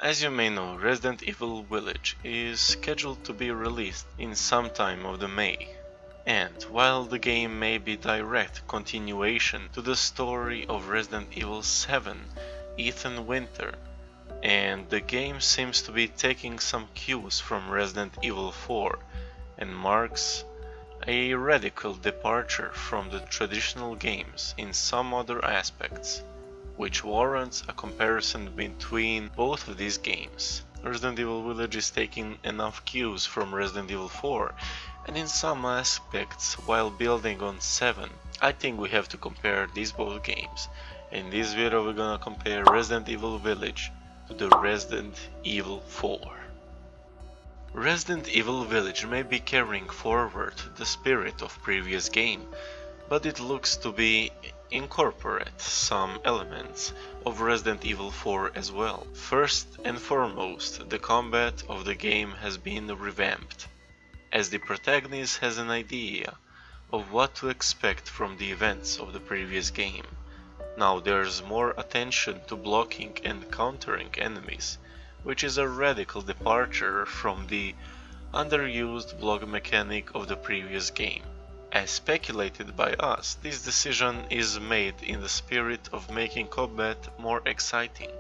As you may know, Resident Evil Village is scheduled to be released in some time of the May. And while the game may be direct continuation to the story of Resident Evil 7, Ethan Winter, and the game seems to be taking some cues from Resident Evil 4 and marks a radical departure from the traditional games in some other aspects, which warrants a comparison between both of these games. Resident Evil Village is taking enough cues from Resident Evil 4, and in some aspects while building on 7. I think we have to compare these both games. In this video we're gonna compare Resident Evil Village to the Resident Evil 4. Resident Evil Village may be carrying forward the spirit of previous game, but it looks to be incorporate some elements of Resident Evil 4 as well. First and foremost, the combat of the game has been revamped, as the protagonist has an idea of what to expect from the events of the previous game. Now there's more attention to blocking and countering enemies, which is a radical departure from the underused block mechanic of the previous game. As speculated by us, this decision is made in the spirit of making combat more exciting.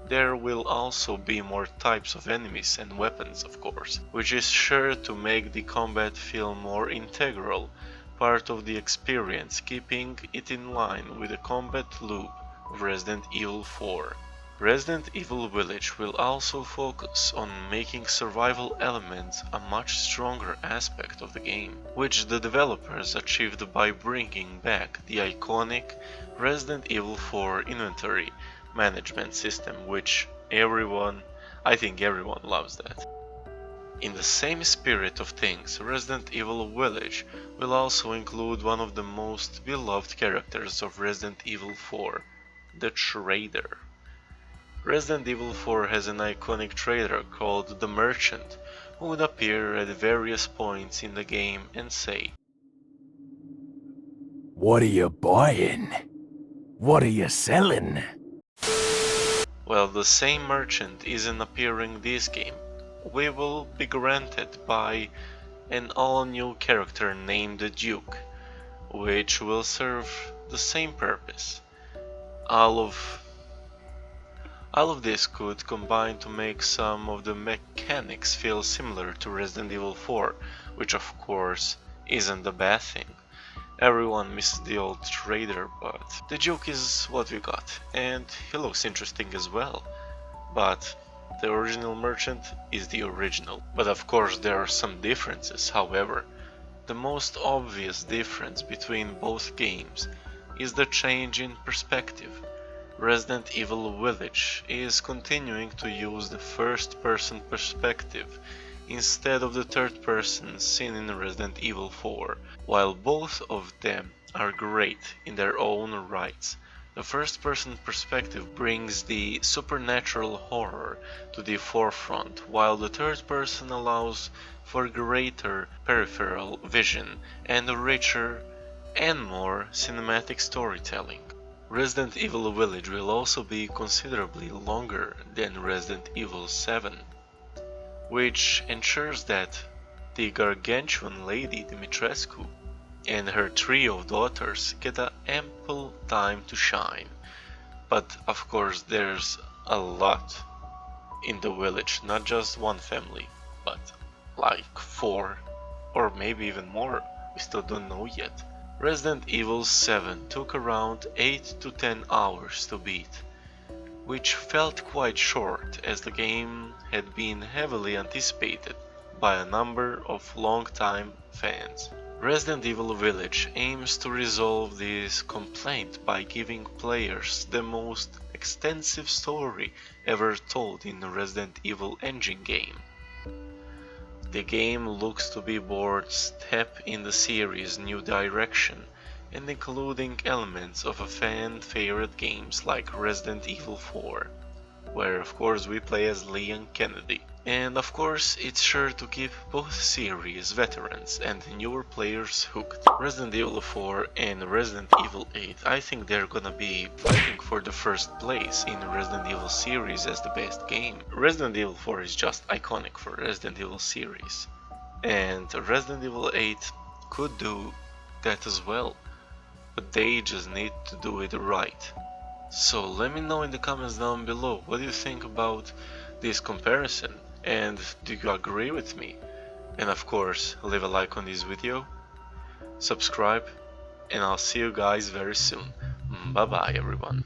There will also be more types of enemies and weapons, of course, which is sure to make the combat feel more integral, part of the experience, keeping it in line with the combat loop of Resident Evil 4. Resident Evil Village will also focus on making survival elements a much stronger aspect of the game, which the developers achieved by bringing back the iconic Resident Evil 4 inventory management system, which I think everyone loves that. In the same spirit of things, Resident Evil Village will also include one of the most beloved characters of Resident Evil 4, the Trader. Resident Evil 4 has an iconic trader called the Merchant, who would appear at various points in the game and say, "What are you buying? What are you selling?" Well, the same merchant isn't appearing this game. We will be granted by an all-new character named the Duke, which will serve the same purpose. All of this could combine to make some of the mechanics feel similar to Resident Evil 4, which of course isn't a bad thing. Everyone misses the old trader, but the Duke is what we got, and he looks interesting as well. But the original merchant is the original. But of course there are some differences, however. The most obvious difference between both games is the change in perspective. Resident Evil Village is continuing to use the first-person perspective instead of the third person seen in Resident Evil 4. While both of them are great in their own rights, the first-person perspective brings the supernatural horror to the forefront, while the third person allows for greater peripheral vision and richer and more cinematic storytelling. Resident Evil Village will also be considerably longer than Resident Evil 7, which ensures that the gargantuan Lady Dimitrescu and her trio of daughters get ample time to shine. But of course there's a lot in the village, not just one family, but like 4 or maybe even more, we still don't know yet. Resident Evil 7 took around 8 to 10 hours to beat, which felt quite short as the game had been heavily anticipated by a number of long-time fans. Resident Evil Village aims to resolve this complaint by giving players the most extensive story ever told in the Resident Evil engine game. The game looks to be bold step in the series' new direction, and including elements of a fan-favorite games like Resident Evil 4, where of course we play as Leon Kennedy. And of course, it's sure to keep both series veterans and newer players hooked. Resident Evil 4 and Resident Evil 8, I think they're gonna be fighting for the first place in Resident Evil series as the best game. Resident Evil 4 is just iconic for Resident Evil series. And Resident Evil 8 could do that as well, but they just need to do it right. So let me know in the comments down below what do you think about this comparison, and do you agree with me? And of course, leave a like on this video, subscribe, and I'll see you guys very soon. Bye bye everyone.